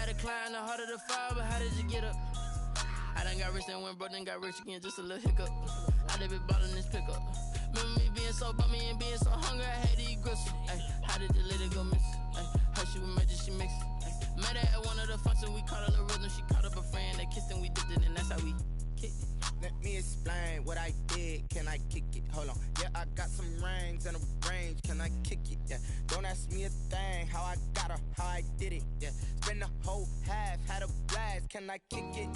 to climb, the harder to fall, but how did you get up? I done got rich and went broke, then got rich again, just a little hiccup. I done been ballin' this pickup. Remember me being so bummy and being so hungry, I had to eat gristle. Ay, how did the lady go miss? Ay, her she was magic, she mixed. Met her at one of the functions, we caught her the rhythm. She caught up a friend, they kissed and we dipped it, and that's how we kicked it. Let me explain what I did, can I kick it? Hold on, yeah, I got some rings and a range, can I kick it? Yeah, don't ask me a thing, how I got her, how I did it. Yeah, spend the whole half, had a blast, can I kick it?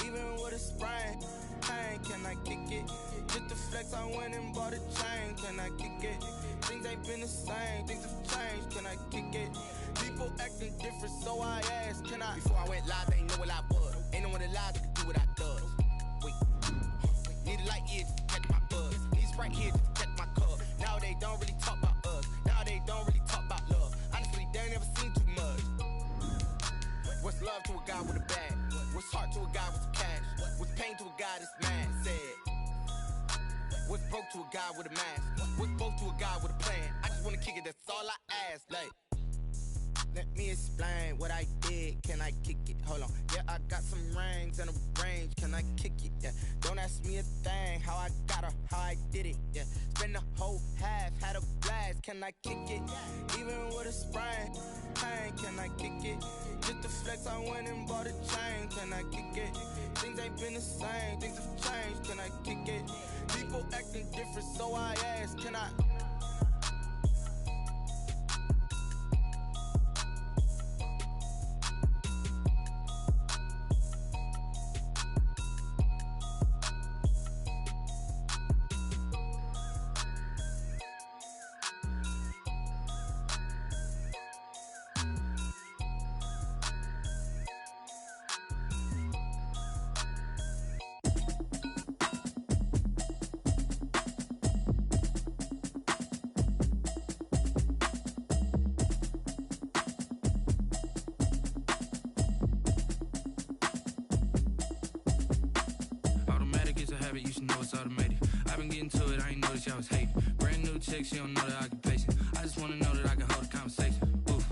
Even with a sprain, pain, can I kick it? Just the flex, I went and bought a chain, can I kick it? Things ain't been the same, things have changed, can I kick it? People acting different, so I asked, can I? Before I went live, they ain't know what I was. Ain't no one alive that could do what I does. Wait, need a light here to catch my buzz. Need Sprite here to catch my cup. Now they don't really talk about us. Now they don't really talk about love. Honestly, they ain't never seen too much. What's love to a guy with a bag? What's heart to a guy with some cash? What's pain to a guy that's mad? Said. What's broke to a guy with a mask? What's both to a guy with a plan? I just wanna kick it, that's all I ask. Like, let me explain what I did, can I kick it? Hold on, yeah, I got some rings and a range, can I kick it? Yeah, don't ask me a thing, how I got her, how I did it. Yeah, spend the whole half, had a blast, can I kick it? Even with a sprain, pain, can I kick it? Just the flex, I went and bought a chain, can I kick it? Things ain't been the same, things have changed, can I kick it? People acting different, so I ask, can I? You should know it's automated. I've been getting to it, I ain't noticed y'all was hating. Brand new chick, she don't know the occupation. I just wanna know that I can hold a conversation. Oof,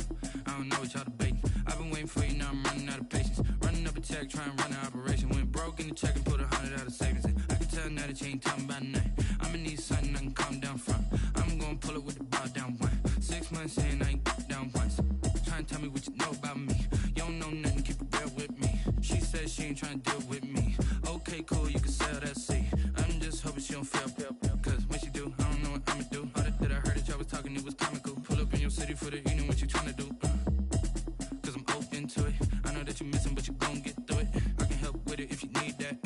I don't know what y'all debating. I've been waiting for you, now I'm running out of patience. Running up a check, trying to run an operation. Went broke in the check and put 100 out of savings in. I can tell now that you ain't talking about nothing. I'ma need something I can calm down from. I'm gonna pull it with the bar down one. 6 months in, I ain't down once. Trying to tell me what you know about me. You don't know nothing, keep it real with me. She said she ain't trying to deal with me. Okay, cool, you can sell that seat. I'm just hoping she don't fail. Cause when she do, I don't know what I'ma do. All that I heard that y'all was talking, it was comical. Pull up in your city for the evening, what you trying to do? Cause I'm open to it. I know that you missing, but you gon' get through it. I can help with it if you need that.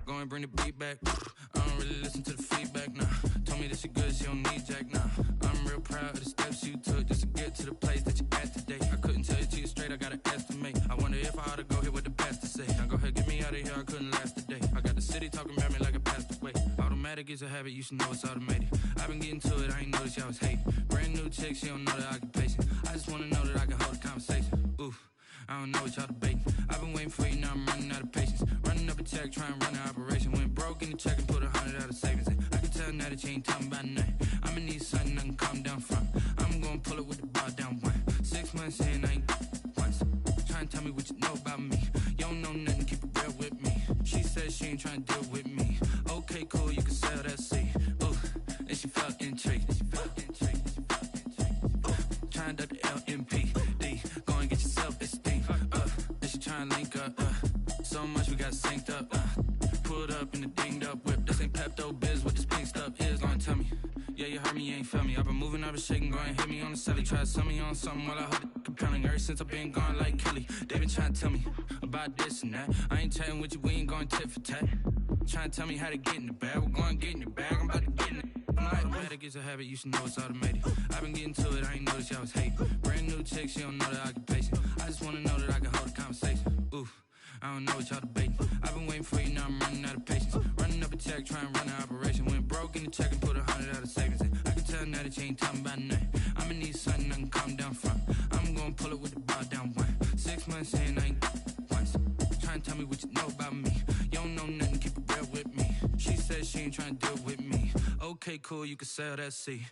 Go and bring the beat back. I don't really listen to the feedback, nah. Told me that she good, she don't need jack, nah. I'm real proud of the steps you took just to get to the place that you at today. I couldn't tell you to you straight, I gotta estimate. I wonder if I ought to go here with the pastor say. Now go ahead, get me out of here, I couldn't last a day. I got the city talking about me like I passed away. Automatic is a habit, you should know it's automated. I've been getting to it, I ain't noticed y'all was hating. Brand new chick, she don't know the occupation. I just wanna know that I can hold a conversation. Oof, I don't know what y'all debating. I've been waiting for you, now I'm running out of patience. Running up a check, trying to run an operation. Went broke in the check and put 100 out of savings in. I can tell now that you ain't talking about nothing. I'ma need something I can calm down from. I'm gonna pull it with the bar down one. 6 months in, I ain't once. Trying to tell me what you know about me. You don't know nothing, keep it real with me. She said she ain't trying to deal with me. Okay, cool, you can sell that seat. Ooh, and she felt intrigued. Trying to the LMPD. Go and get your self-esteem. And she trying to link up. So much we got synced up. Pulled up in the dinged up whip. This ain't Pepto-Biz, what this pink stuff is. Gonna tell me. Yeah, you heard me, you ain't felt me. I've been moving, I've been shaking, go and hit me on the celly. Try to sell me on something while I hold it compelling. Ever since I've been gone like Kelly, they been trying to tell me about this and that. I ain't chatting with you, we ain't going tit for tat. Trying to tell me how to get in the bag, we're going to get in the bag, I'm about to get in it. Automatic is a habit, you should know it's automated. I've been getting to it, I ain't noticed y'all was hating. Brand new chick, she don't know the occupation. I just wanna know that I can hold a conversation. Oof, I don't know what y'all debating. I've been waiting for you, now I'm running out of patience. Running up a check, trying to run an operation. Went broke in the check and put 100 out of savings in. I can tell now that you ain't talking about nothing. I'ma need something I can calm down from. I'm gonna pull it with the bar down one. 6 months in, I ain't once. Trying to tell me what you know about me. You don't know nothing, keep it real with me. She said she ain't trying to deal with me. Okay, cool, you can sell that seat.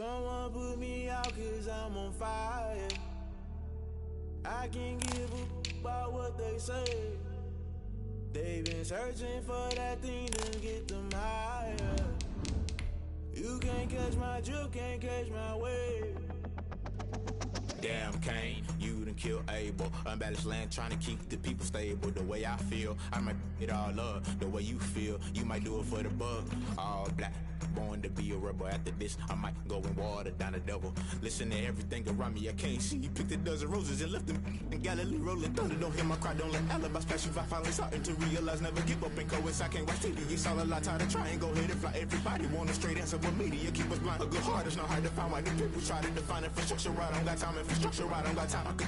Someone put me out 'cause I'm on fire. I can't give a about what they say. They've been searching for that thing to get them higher. You can't catch my drift, can't catch my wave. Damn, Kane, you done killed Abel. Unbalanced land, trying to keep the people stable. The way I feel, I might it all up. The way you feel, you might do it for the bug. All black, born to be a rebel. After this, I might go and water down the devil. Listen to everything around me, I can't see. Picked a dozen roses and left them in Galilee rolling thunder. Don't hear my cry, don't let alibis pass you. I finally starting to realize, never give up and coexist. I can't watch TV, it's all a lot. Time to try and go ahead and fly. Everybody want a straight answer, but media keep us blind. A good heart is not hard to find. Why do people try to define infrastructure right? I don't got time, infrastructure right, I don't got time. I could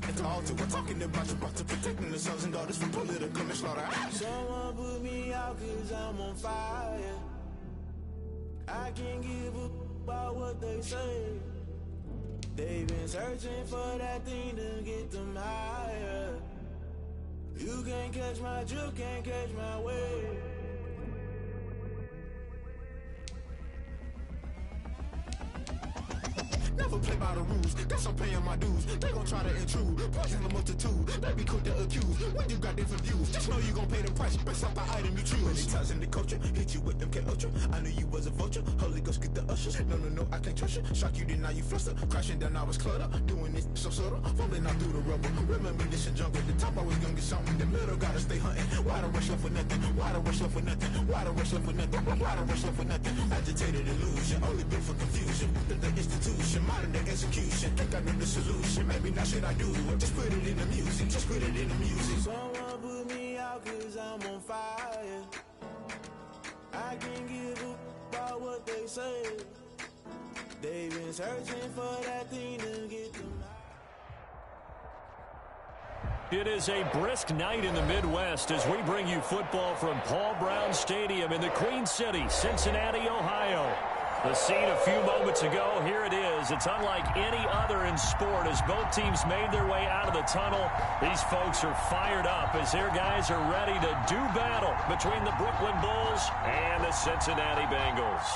it's all to we're talking about you, about to protecting the sons and daughters from political manslaughter. Someone put me out 'cause I'm on fire. I can't give a about what they say. They've been searching for that thing to get them higher. You can't catch my drift, can't catch my wave. Never play by the rules, guess I'm paying my dues. They gon' try to intrude, poison the multitude. They be quick to accuse, when you got different views. Just know you gon' pay the price, based off the item you choose. Many times in the culture, hit you with them K-Ultra. I knew you was a vulture, Holy Ghost get the ushers. No, I can't trust you. Shock you, then now you fluster. Crashing down, I was clutter. Doing this so subtle, falling out through the rubble. Remember this in jungle, the top always gonna get something. In the middle, gotta stay hunting. Why the rush left for nothing? Why the rush left for nothing? Why the rush left for nothing? Why the rush left for nothing? Agitated illusion, only built for confusion. The institution, modern day execution. Think I know the solution. Maybe not should I do it? Just put it in the music. Just put it in the music. Someone put me out 'cause I'm on fire. I can't give a about what they say. They've been searching for that thing to get them high. It is a brisk night in the Midwest as we bring you football from Paul Brown Stadium in the Queen City, Cincinnati, Ohio. The scene a few moments ago, here it is. It's unlike any other in sport as both teams made their way out of the tunnel. These folks are fired up as their guys are ready to do battle between the Brooklyn Bulls and the Cincinnati Bengals.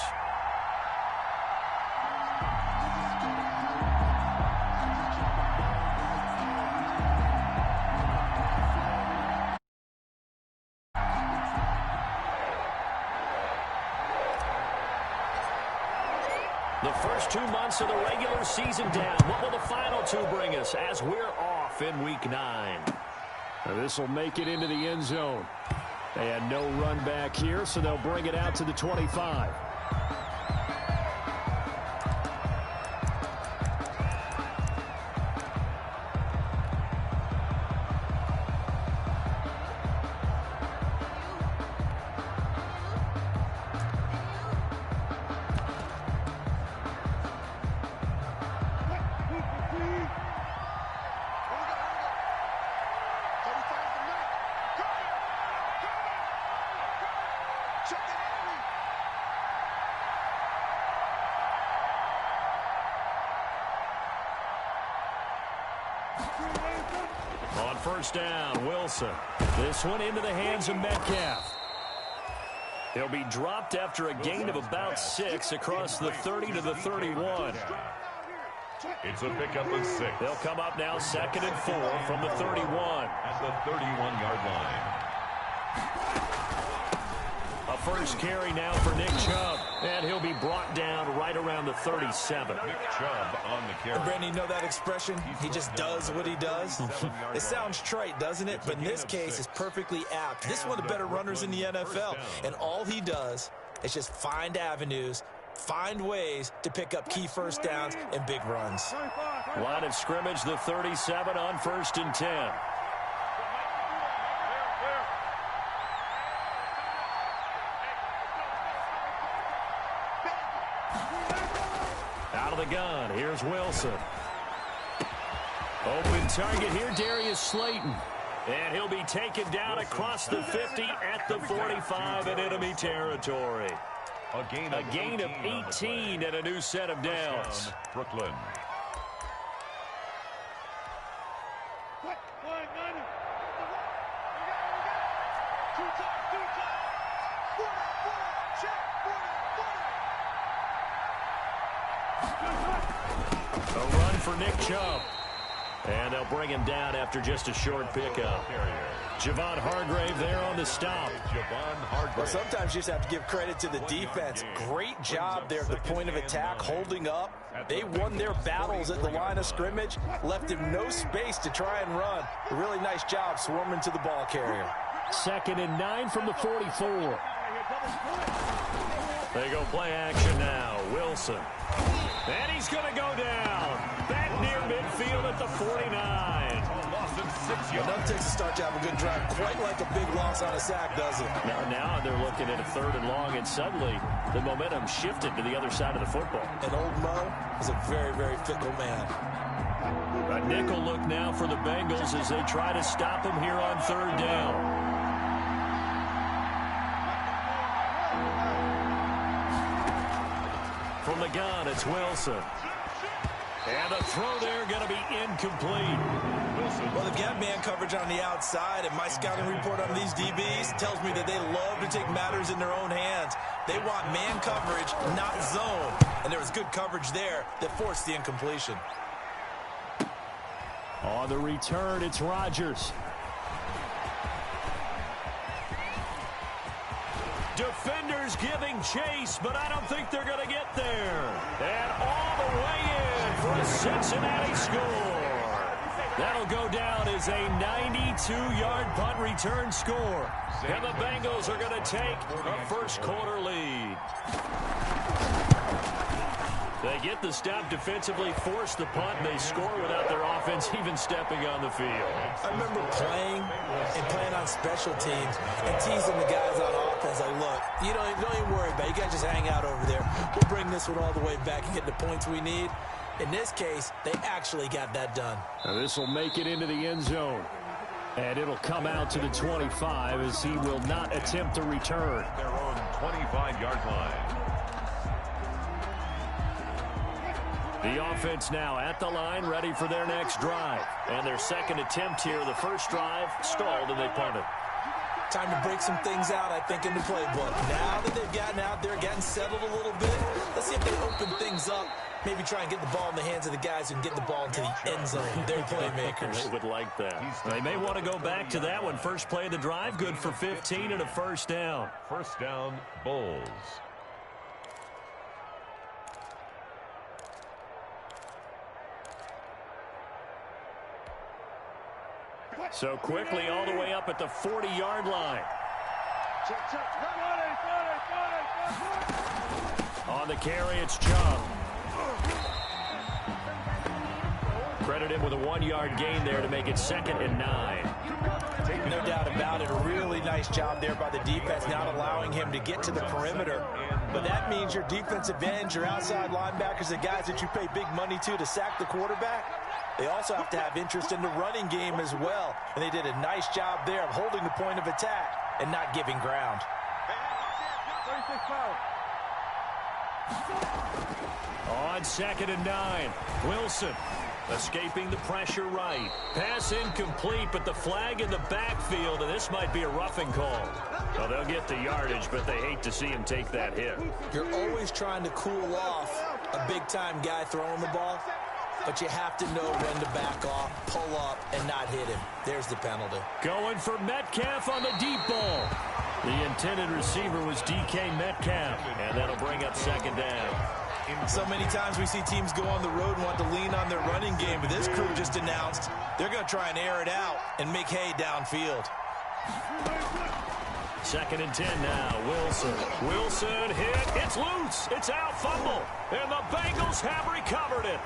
The first 2 months of the regular season down. What will the final two bring us as we're off in Week 9? This will make it into the end zone. They had no run back here, so they'll bring it out to the 25. On first down, Wilson. This one into the hands of Metcalf. He'll be dropped after a gain of about 6 across the 30 to the 31. It's a pickup of 6. They'll come up now 2nd and 4 from the 31. At the 31-yard line. A first carry now for Nick Chubb. And he'll be brought down right around the 37. Nick Chubb on the carry. Brandon, you know that expression? He just does what he does. It sounds trite, doesn't it? But in this case, it's perfectly apt. This is one of the better runners in the NFL. And all he does is just find avenues, find ways to pick up key first downs and big runs. Line of scrimmage, the 37 on 1st and 10. Out of the gun, here's Wilson. Open target here, Darius Slayton. And he'll be taken down across the 50 at the 45 in enemy territory. A gain of 18 and a new set of downs. Brooklyn. A run for Nick Chubb. And they'll bring him down after just a short pickup. Javon Hargrave there on the stop. Well, sometimes you just have to give credit to the defense. Great job there at the point of attack, holding up. They won their battles at the line of scrimmage, left him no space to try and run. A really nice job swarming to the ball carrier. 2nd and 9 from the 44. They go play action now. Wilson. And he's going to go down. Back near midfield at the 49. Enough takes to start to have a good drive. Quite like a big loss on a sack, doesn't it? Now they're looking at a 3rd and long, and suddenly the momentum shifted to the other side of the football. And old Mo is a very, very fickle man. A nickel look now for the Bengals as they try to stop him here on 3rd down. From the gun, it's Wilson. And a throw there going to be incomplete. Well, they've got man coverage on the outside, and my scouting report on these DBs tells me that they love to take matters in their own hands. They want man coverage, not zone. And there was good coverage there that forced the incompletion. On the return, it's Rodgers. Defenders giving chase, but I don't think they're going to get there. And all the way in for a Cincinnati score. That'll go down as a 92-yard punt return score. And the Bengals are going to take a first-quarter lead. They get the stop defensively, force the punt, and they score without their offense even stepping on the field. I remember playing on special teams and teasing the guys on offense. Like, look, you don't even worry about it. You guys just hang out over there. We'll bring this one all the way back and get the points we need. In this case, they actually got that done. Now this will make it into the end zone. And it'll come out to the 25 as he will not attempt to return. Their own 25-yard line. The offense now at the line, ready for their next drive. And their second attempt here. The first drive stalled and they punted. Time to break some things out, I think, in the playbook. Now that they've gotten out there, getting settled a little bit, let's see if they open things up. Maybe try and get the ball in the hands of the guys who can get the ball into the end zone. They're playmakers. They would like that. They may want to go back to that one. First play of the drive, good for 15 and a first down. First down, Bulls. So quickly all the way up at the 40-yard line. On the carry, it's Chubb. Credit him with a 1-yard gain there to make it 2nd and 9. No doubt about it. A really nice job there by the defense, not allowing him to get to the perimeter. But that means your defensive ends, your outside linebackers, the guys that you pay big money to sack the quarterback, they also have to have interest in the running game as well. And they did a nice job there of holding the point of attack and not giving ground. On 2nd and 9, Wilson escaping the pressure right. Pass incomplete, but the flag in the backfield, and this might be a roughing call. Well, they'll get the yardage, but they hate to see him take that hit. You're always trying to cool off a big-time guy throwing the ball, but you have to know when to back off, pull up, and not hit him. There's the penalty. Going for Metcalf on the deep ball. The intended receiver was DK Metcalf, and that'll bring up 2nd down. So many times we see teams go on the road and want to lean on their running game, but this crew just announced they're going to try and air it out and make hay downfield. 2nd and 10 now. Wilson hit. It's loose. It's out. Fumble. And the Bengals have recovered it.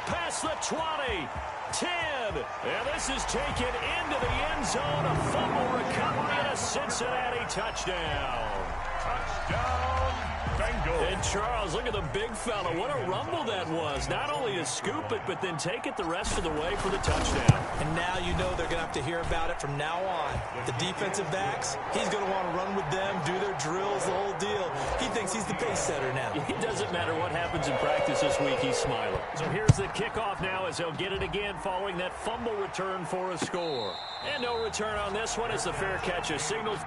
Past the 20. 10. And this is taken into the end zone. A fumble recovery and a Cincinnati touchdown. Touchdown, Bengals. And Charles, look at the big fella. What a rumble that was. Not only to scoop it, but then take it the rest of the way for the touchdown. And now you know they're going to have to hear about it from now on. The defensive backs, he's going to want to run with them, do their drills, the whole deal. He thinks he's the pace setter now. It doesn't matter what happens in practice this week, he's smiling. So here's the kickoff now as they'll get it again following that fumble return for a score. And no return on this one as the fair catch is signaled.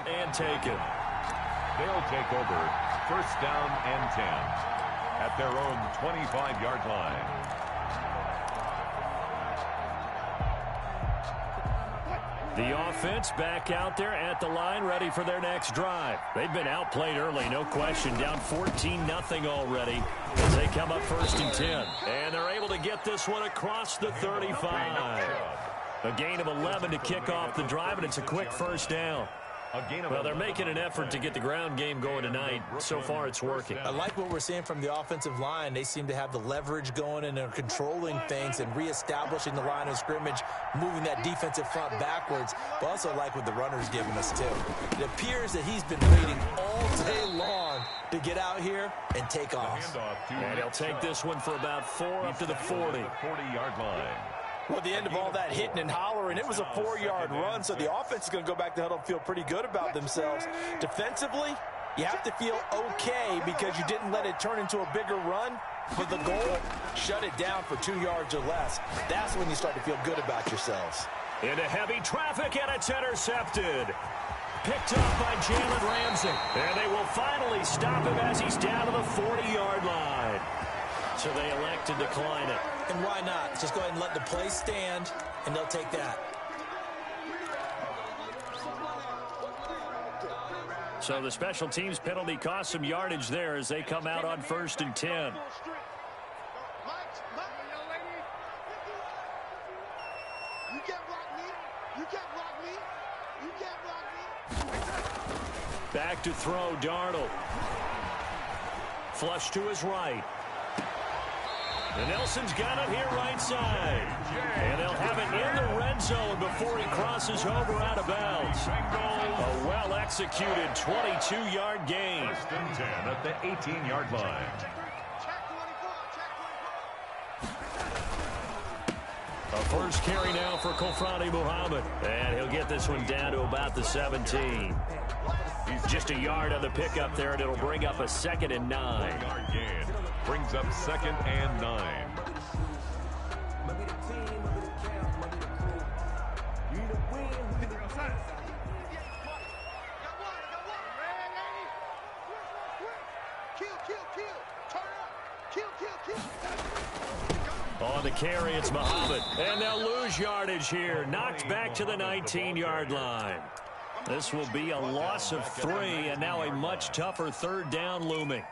and taken. They'll take over 1st down and 10 at their own 25-yard line. The offense back out there at the line, ready for their next drive. They've been outplayed early, no question. Down 14-0 already as they come up 1st and 10. And they're able to get this one across the 35. A gain of 11 to kick off the drive, and it's a quick 1st down. Well, they're making an effort to get the ground game going tonight. So far, it's working. I like what we're seeing from the offensive line. They seem to have the leverage going, and they're controlling things and reestablishing the line of scrimmage, moving that defensive front backwards. But also like what the runner's giving us, too. It appears that he's been waiting all day long to get out here and take off. And he'll take this one for about 4 up to the 40. 40-yard line. Well, at the end of all that hitting and hollering, it was a 4-yard run, so the offense is going to go back to huddle and feel pretty good about themselves. Defensively, you have to feel okay because you didn't let it turn into a bigger run. But the goal, shut it down for 2 yards or less. That's when you start to feel good about yourselves. Into heavy traffic, and it's intercepted. Picked up by Jalen Ramsey. And they will finally stop him as he's down to the 40-yard line. So they elect to decline it. And why not? Just go ahead and let the play stand, and they'll take that. So the special teams penalty cost some yardage there as they come out on 1st and 10. Back to throw, Darnold. Flush to his right. And Nelson's got it here right side. And they'll have it in the red zone before he crosses over out of bounds. A well-executed 22-yard gain. 1st and 10 at the 18-yard line. A first carry now for Kofrani Muhammad. And he'll get this one down to about the 17. Just a yard on the pickup there, and it'll bring up a 2nd and 9. Brings up 2nd and 9. On the carry, it's Muhammad. And they'll lose yardage here. Knocked back to the 19-yard line. This will be a loss of 3, and now a much tougher 3rd down looming.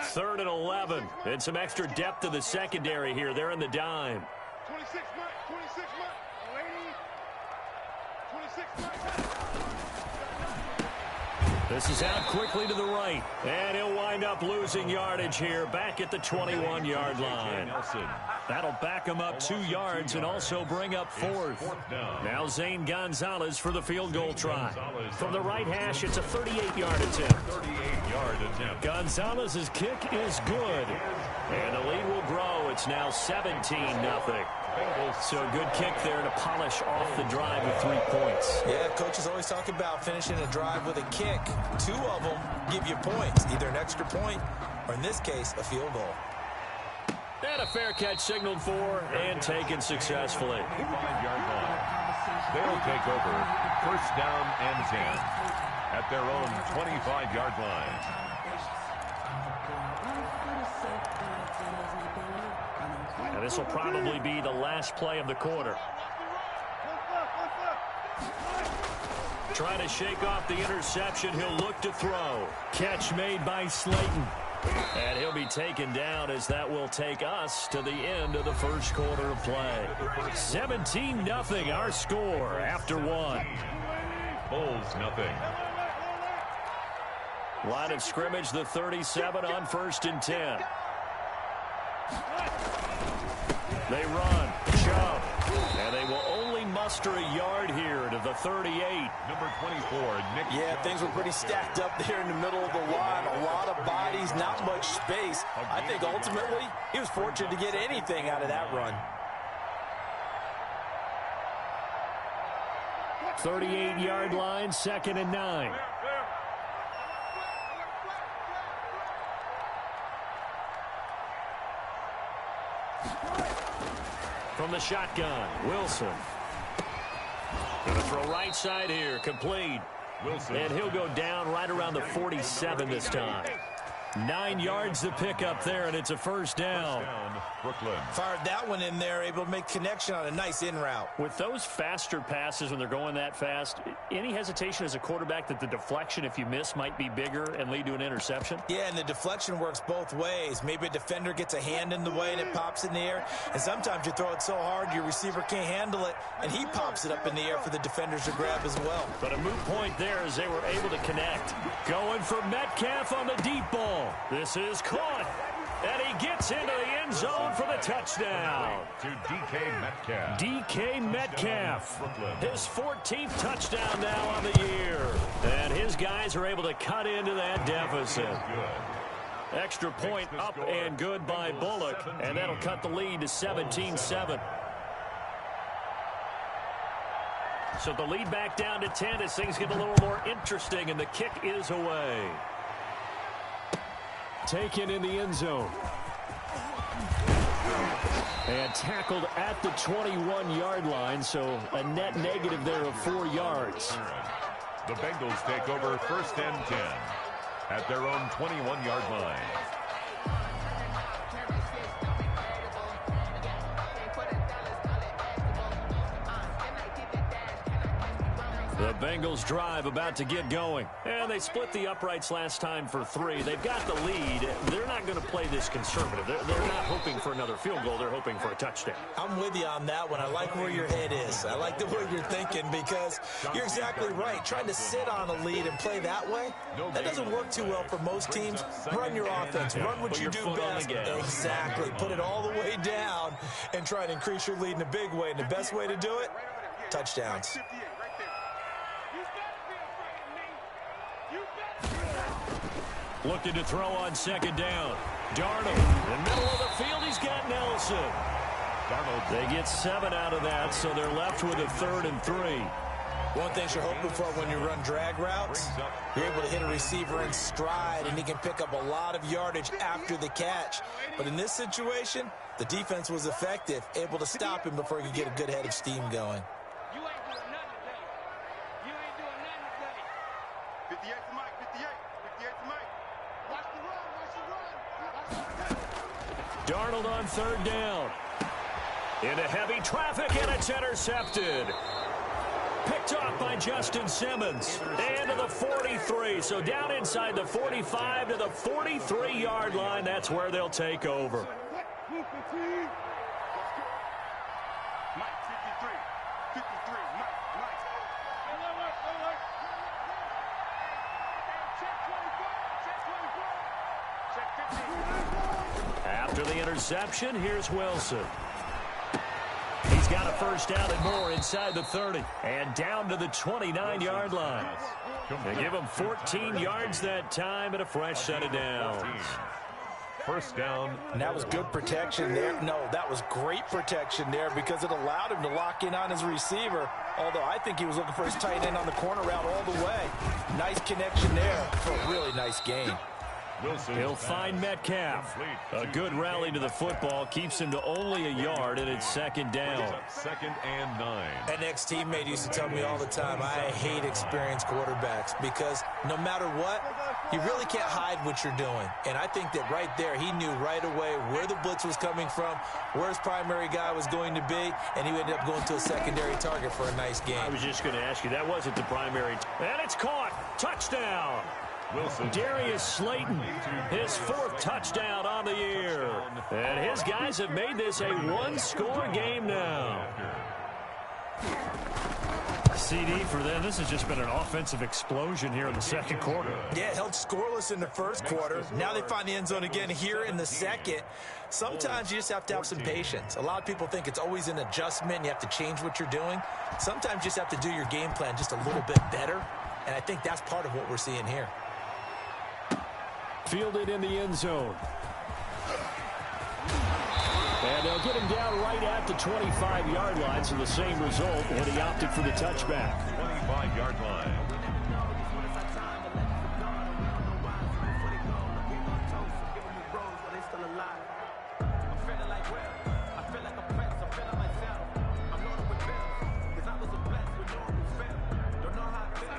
Third and 11. And some extra depth to the secondary here. They're in the dime. 26 This is out quickly to the right. And he'll wind up losing yardage here back at the 21-yard line. That'll back him up 2 yards and also bring up 4th. Now Zane Gonzalez for the field goal try. From the right hash, it's a 38-yard attempt. Gonzalez's kick is good. And the lead will grow. It's now 17-0. So a good kick there to polish off the drive with 3 points. Yeah, coaches always talk about finishing a drive with a kick. 2 of them give you points, either an extra point or, in this case, a field goal. And a fair catch signaled for and taken successfully. 5-yard line. They'll take over 1st down and 10 at their own 25-yard line. And this will probably be the last play of the quarter. Trying to shake off the interception. He'll look to throw. Catch made by Slayton. And he'll be taken down as that will take us to the end of the first quarter of play. 17-0 our score after 1. Bulls nothing. Line of scrimmage, the 37 on 1st and 10. They run, jump, and they will only muster a yard here to the 38. Number 24, Nick. Yeah, things were pretty stacked up there in the middle of the line. A lot of bodies, not much space. I think ultimately he was fortunate to get anything out of that run. 38-yard line, 2nd and 9. From the shotgun, Wilson. Going to throw right side here, complete. Wilson. And he'll go down right around the 47 this time. 9 yards to pick up there, and it's a first down. Brooklyn. Fired that one in there, able to make connection on a nice in route. With those faster passes when they're going that fast, any hesitation as a quarterback that the deflection, if you miss, might be bigger and lead to an interception? Yeah, and the deflection works both ways. Maybe a defender gets a hand in the way and it pops in the air, and sometimes you throw it so hard your receiver can't handle it, and he pops it up in the air for the defenders to grab as well. But a moot point there as they were able to connect. Going for Metcalf on the deep ball. This is caught, and he gets into the end zone for the touchdown. To DK Metcalf. DK Metcalf, his 14th touchdown now on the year. And his guys are able to cut into that deficit. Extra point up and good by Bullock, and that'll cut the lead to 17-7. So the lead back down to 10 as things get a little more interesting, and the kick is away. Taken in the end zone. And tackled at the 21-yard line, so a net negative there of 4 yards. The Bengals take over 1st and 10 at their own 21-yard line. The Bengals drive about to get going. And they split the uprights last time for 3. They've got the lead. They're not going to play this conservative. They're not hoping for another field goal. They're hoping for a touchdown. I'm with you on that one. I like where your head is. I like the way you're thinking because you're exactly right. Trying to sit on a lead and play that way, that doesn't work too well for most teams. Run your offense. Run what you do best. Exactly. Put it all the way down and try to increase your lead in a big way. And the best way to do it, touchdowns. Looking to throw on 2nd down. Darnold in the middle of the field. He's got Nelson. Darnold. They get 7 out of that, so they're left with a 3rd and 3. One thing you're hoping for when you run drag routes, you're able to hit a receiver in stride, and he can pick up a lot of yardage after the catch. But in this situation, the defense was effective, able to stop him before he could get a good head of steam going. Darnold on 3rd down. Into heavy traffic, and it's intercepted. Picked off by Justin Simmons. And to the 43. So down inside the 45 to the 43-yard line. That's where they'll take over. After the interception, here's Wilson. He's got a first down and more inside the 30. And down to the 29-yard line. They give him 14 yards that time and a fresh set of downs. First down. And that was good protection there. No, that was great protection there because it allowed him to lock in on his receiver. Although I think he was looking for his tight end on the corner route all the way. Nice connection there for a really nice gain. He'll find Metcalf. A good rally to the football keeps him to only a yard, and it's 2nd down. 2nd and 9. An ex-teammate used to tell me all the time, I hate experienced quarterbacks because no matter what, you really can't hide what you're doing. And I think that right there, he knew right away where the blitz was coming from, where his primary guy was going to be, and he ended up going to a secondary target for a nice game. I was just going to ask you, that wasn't the primary. And it's caught. Touchdown. Wilson. Darius Slayton, his 4th touchdown on the year. And his guys have made this a one-score game now. CD for them. This has just been an offensive explosion here in the 2nd quarter. Yeah, held scoreless in the 1st quarter. Now they find the end zone again here in the 2nd. Sometimes you just have to have some patience. A lot of people think it's always an adjustment. You have to change what you're doing. Sometimes you just have to do your game plan just a little bit better. And I think that's part of what we're seeing here. Fielded in the end zone. And they'll get him down right at the 25-yard line, so the same result, and he opted for the touchback. 25-yard line.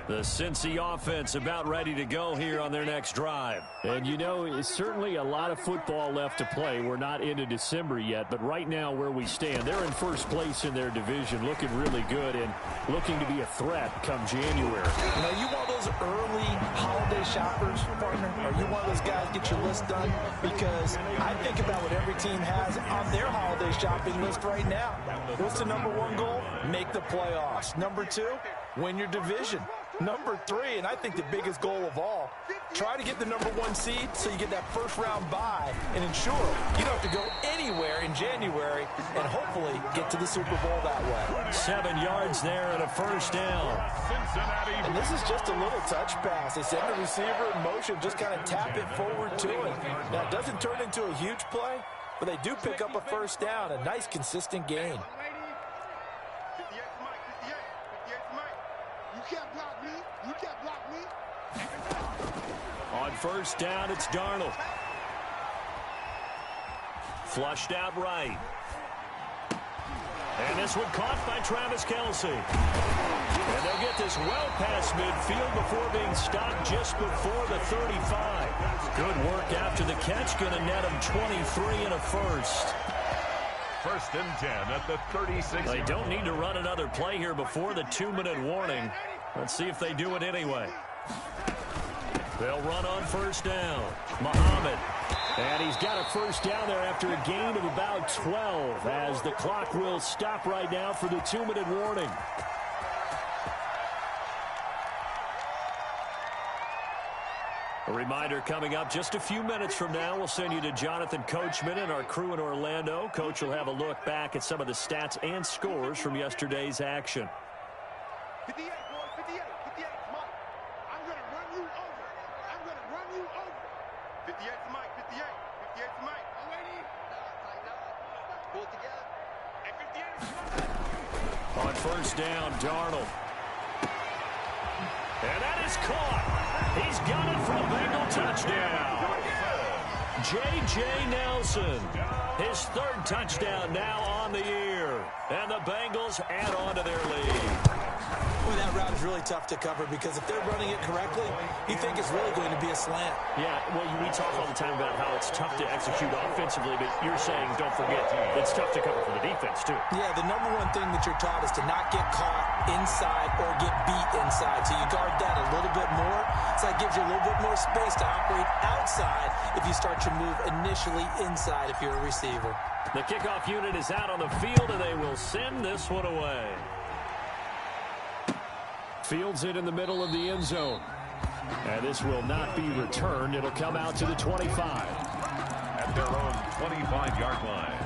The Cincy offense about ready to go here on their next drive. And, you know, it's certainly a lot of football left to play. We're not into December yet, but right now where we stand, they're in first place in their division, looking really good and looking to be a threat come January. You know, you want those early holiday shoppers, partner, or you want those guys get your list done? Because I think about what every team has on their holiday shopping list right now. What's the number one goal? Make the playoffs. Number two, win your division. Number three, and I think the biggest goal of all, try to get the number one seed so you get that first round bye and ensure you don't have to go anywhere in January and hopefully get to the Super Bowl that way. 7 yards there and a first down. And this is just a little touch pass. They send the receiver in motion, just kind of tap it forward to it. Now, it doesn't turn into a huge play, but they do pick up a first down, a nice consistent gain. On first down, it's Darnold. Flushed out right. And this one caught by Travis Kelce. And they'll get this well past midfield before being stopped just before the 35. Good work after the catch. Going to net him 23 and a first. First and 10 at the 36. They don't need to run another play here before the 2-minute warning. Let's see if they do it anyway. They'll run on first down. Muhammad. And he's got a first down there after a gain of about 12 as the clock will stop right now for the 2-minute warning. A reminder coming up just a few minutes from now. We'll send you to Jonathan Coachman and our crew in Orlando. Coach will have a look back at some of the stats and scores from yesterday's action. 58, boys, 58, 58, Mike. I'm going to run you over. I'm going to run you over. 58 to Mike, 58, 58 to Mike. Oh, wait, tighten up. Pull it together. And 58 On first down, Darnold. And that is caught. He's got it for a Bengal touchdown. J.J. Nelson, his third touchdown now on the year. And the Bengals add on to their lead. Well, that route is really tough to cover because if they're running it correctly, you think it's really going to be a slant. Yeah, well, we talk all the time about how it's tough to execute offensively, but you're saying, don't forget, it's tough to cover for the defense, too. Yeah, the number one thing that you're taught is to not get caught inside or get beat inside. So you guard that a little bit more. So that gives you a little bit more space to operate outside if you start to move initially inside if you're a receiver. The kickoff unit is out on the field, and they will send this one away. Fields it in the middle of the end zone. And this will not be returned. It'll come out to the 25. At their own 25-yard line.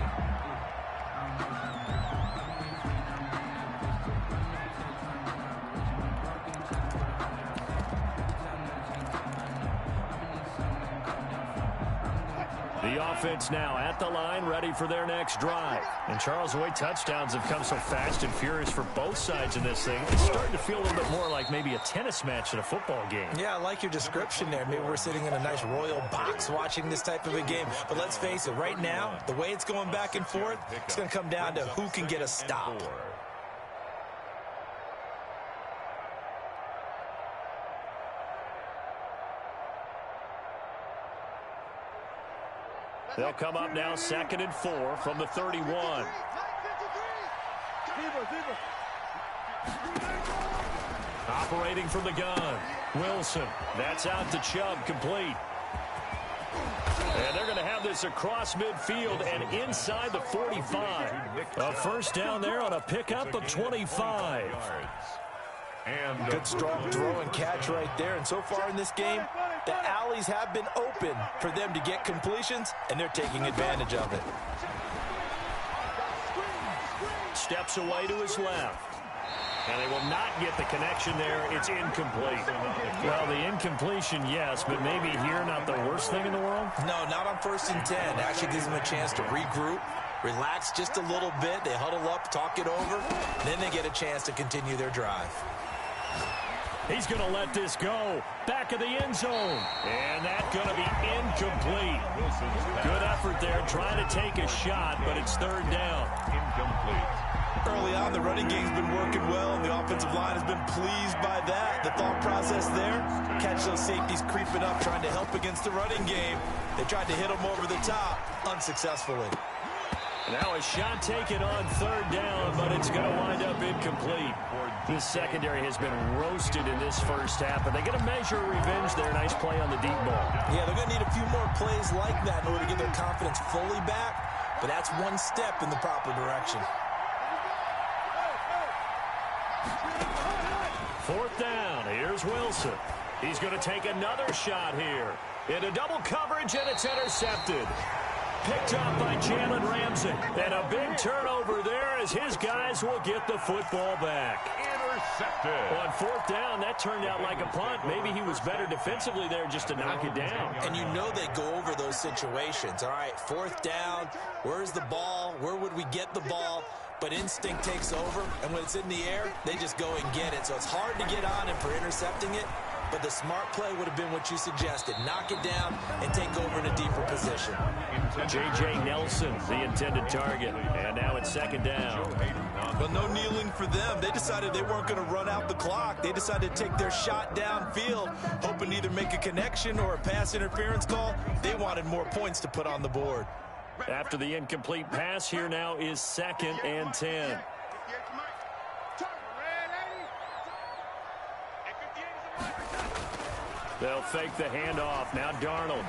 The offense now at the line, ready for their next drive. And Charles, the way touchdowns have come so fast and furious for both sides in this thing, it's starting to feel a little bit more like maybe a tennis match in a football game. Yeah, I like your description there. Maybe we're sitting in a nice royal box watching this type of a game. But let's face it, right now, the way it's going back and forth, it's going to come down to who can get a stop. They'll come up now 2nd and 4 from the 31. Operating from the gun, Wilson. That's out to Chubb, complete. And they're going to have this across midfield and inside the 45. A first down there on a pickup of 25. And good strong throw and catch right there. And so far in this game, the alleys have been open for them to get completions, and they're taking advantage of it. Steps away to his left. And they will not get the connection there. It's incomplete. Well, the incompletion, yes, but maybe here not the worst thing in the world? No, not on 1st and 10. Actually gives them a chance to regroup, relax just a little bit. They huddle up, talk it over. Then they get a chance to continue their drive. He's going to let this go. Back of the end zone. And that's going to be incomplete. Good effort there, trying to take a shot, but it's 3rd down. Incomplete. early on. The running game's been working well, and the offensive line has been pleased by that. The thought process there, catch those safeties creeping up, trying to help against the running game. They tried to hit them over the top, unsuccessfully. Now a shot taken on third down, but it's going to wind up incomplete. This secondary has been roasted in this first half, but they get a measure of revenge there. Nice play on the deep ball. Yeah, they're going to need a few more plays like that in order to get their confidence fully back, but that's one step in the proper direction. Fourth down. Here's Wilson. He's going to take another shot here. Into double coverage, and it's intercepted. Picked up by Jalen Ramsey. And a big turnover there as his guys will get the football back. Intercepted. On fourth down, that turned out like a punt. Maybe he was better defensively there just to knock it down. And you know they go over those situations. All right, fourth down, where's the ball? Where would we get the ball? But instinct takes over, and when it's in the air, they just go and get it. So it's hard to get on him for intercepting it, but the smart play would have been what you suggested. Knock it down and take over in a deeper position. J.J. Nelson, the intended target. And now it's second down. Well, no kneeling for them. They decided they weren't going to run out the clock. They decided to take their shot downfield, hoping to either make a connection or a pass interference call. They wanted more points to put on the board. After the incomplete pass, here now is 2nd and 10. They'll fake the handoff. Now Darnold.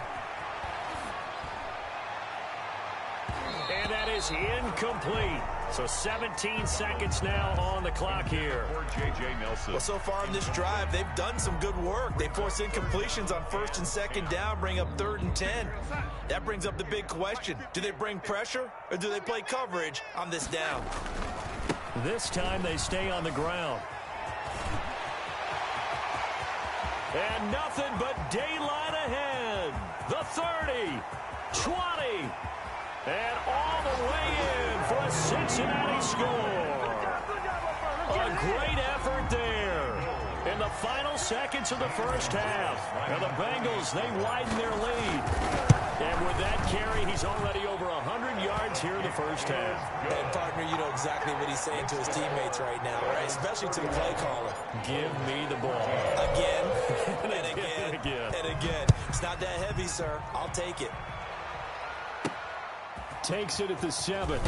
And that is incomplete. So 17 seconds now on the clock here. For J.J. Nelson. Well, so far in this drive, they've done some good work. They force incompletions on 1st and 2nd down, bring up 3rd and 10. That brings up the big question. Do they bring pressure or do they play coverage on this down? This time they stay on the ground. And nothing but daylight ahead. The 30, 20, and all the way in for a Cincinnati score. A great effort there in the final seconds of the first half. And the Bengals, they widen their lead. And with that carry, he's already over 100 yards here in the first half. And, partner, you know exactly what he's saying to his teammates right now, right? Especially to the play caller. Give me the ball. Again, and again, and again. It's not that heavy, sir. I'll take it. Takes it at the 7.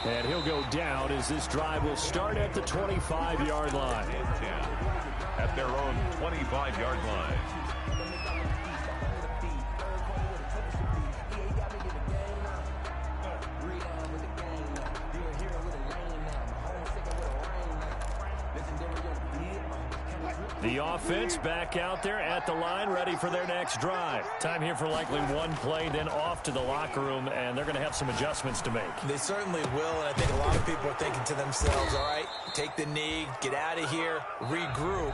And he'll go down as this drive will start at the 25-yard line. At their own 25-yard line. The offense back out there at the line, ready for their next drive. Time here for likely one play, then off to the locker room, and they're going to have some adjustments to make. They certainly will, and I think a lot of people are thinking to themselves, all right, take the knee, get out of here, regroup.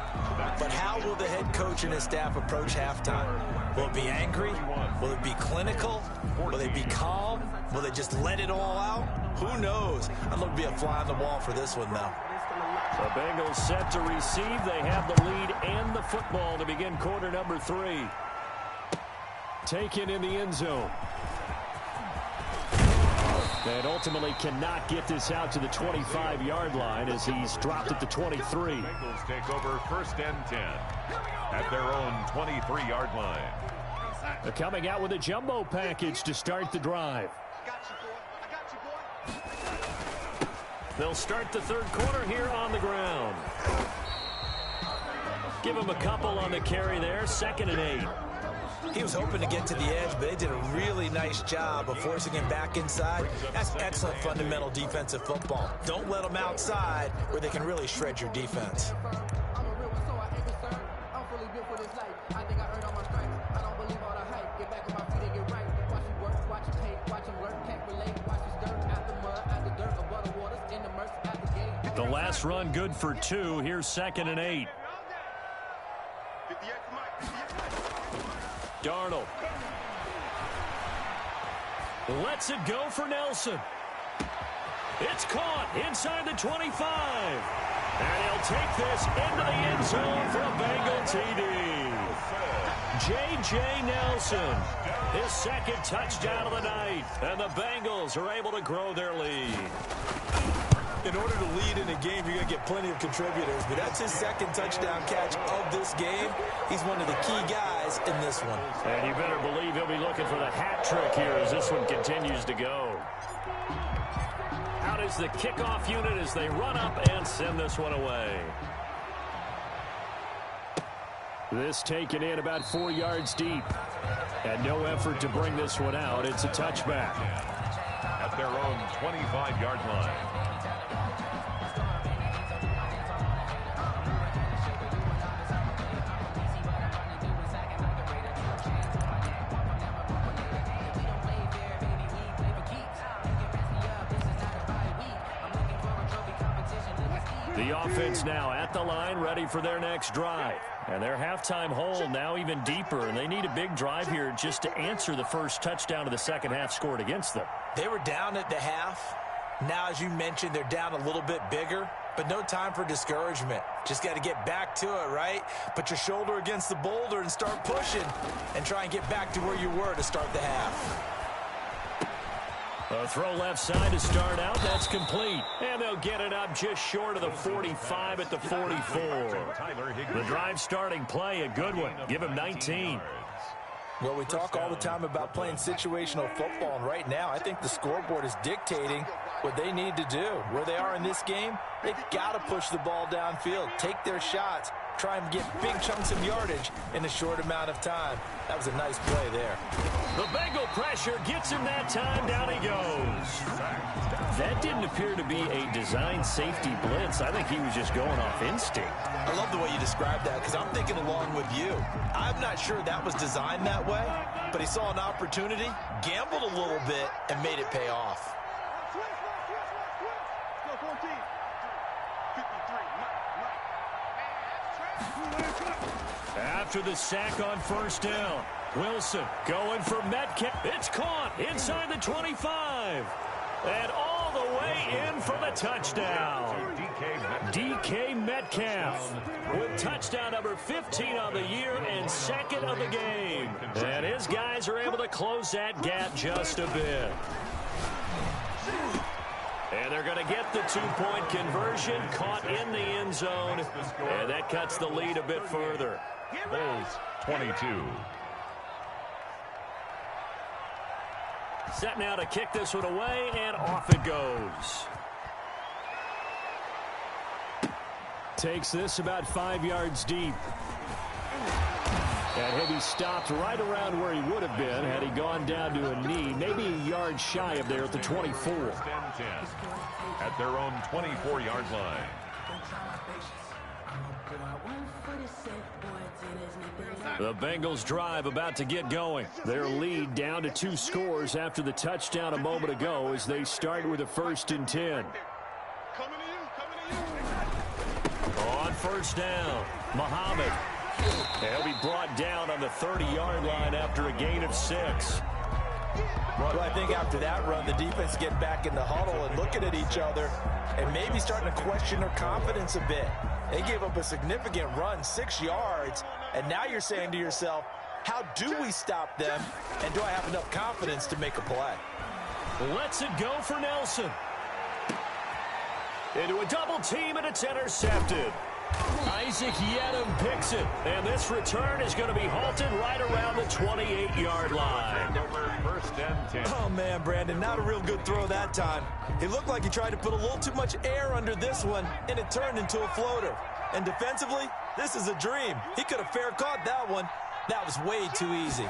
But how will the head coach and his staff approach halftime? Will it be angry? Will it be clinical? Will they be calm? Will they just let it all out? Who knows? I'd love to be a fly on the wall for this one, though. The Bengals set to receive. They have the lead and the football to begin quarter number 3. Taken in the end zone. And ultimately cannot get this out to the 25-yard line as he's dropped at the 23. Bengals take over 1st and 10 at their own 23-yard line. They're coming out with a jumbo package to start the drive. They'll start the third quarter here on the ground. Give him a couple on the carry there. 2nd and 8. He was hoping to get to the edge, but they did a really nice job of forcing him back inside. That's excellent fundamental defensive football. Don't let them outside where they can really shred your defense. The last run good for 2. Here's 2nd and 8. Darnold lets it go for Nelson. It's caught inside the 25. And he'll take this into the end zone for a Bengal TD. J.J. Nelson, his 2nd touchdown of the night. And the Bengals are able to grow their lead. In order to lead in a game, you're going to get plenty of contributors, but that's his second touchdown catch of this game. He's one of the key guys in this one. And you better believe he'll be looking for the hat trick here as this one continues to go. Out is the kickoff unit as they run up and send this one away. This taken in about 4 yards deep. And no effort to bring this one out. It's a touchback. At their own 25-yard line. The offense now at the line, ready for their next drive. And their halftime hole now even deeper, and they need a big drive here just to answer the first touchdown of the second half scored against them. They were down at the half. Now, as you mentioned, they're down a little bit bigger, but no time for discouragement. Just got to get back to it, right? Put your shoulder against the boulder and start pushing and try and get back to where you were to start the half. A throw left side to start out. That's complete. And they'll get it up just short of the 45 at the 44. The drive starting play, a good one. Give him 19. Well, we talk all the time about playing situational football, and right now I think the scoreboard is dictating what they need to do. Where they are in this game, they've got to push the ball downfield, take their shots, try and get big chunks of yardage in a short amount of time. That was a nice play there. The Bengal pressure gets him that time. Down he goes. That didn't appear to be a design safety blitz. I think he was just going off instinct. I love the way you described that because I'm thinking along with you. I'm not sure that was designed that way, but he saw an opportunity, gambled a little bit, and made it pay off. After the sack on first down, Wilson going for Metcalf. It's caught inside the 25. And all the way in for the touchdown. DK Metcalf with touchdown number 15 on the year and second of the game. And his guys are able to close that gap just a bit. And they're going to get the two-point conversion, caught in the end zone. And that cuts the lead a bit further. Bulls 22. Set now to kick this one away, and off it goes. Takes this about 5 yards deep. And he'll be stopped right around where he would have been had he gone down to a knee, maybe a yard shy of there at the 24. At their own 24-yard line. The Bengals drive about to get going. Their lead down to 2 scores after the touchdown a moment ago as they start with a 1st and 10. On first down, Muhammad. He'll be brought down on the 30-yard line after a gain of 6. Well, I think after that run, the defense get back in the huddle and looking at each other and maybe starting to question their confidence a bit. They gave up a significant run, 6 yards, and now you're saying to yourself, how do we stop them, and do I have enough confidence to make a play? Lets it go for Nelson. Into a double team, and it's intercepted. Isaac Yedem picks it, and this return is going to be halted right around the 28-yard line. 1st and 10. Oh, man, Brandon, not a real good throw that time. It looked like he tried to put a little too much air under this one, and it turned into a floater. And defensively, this is a dream. He could have fair caught that one. That was way too easy.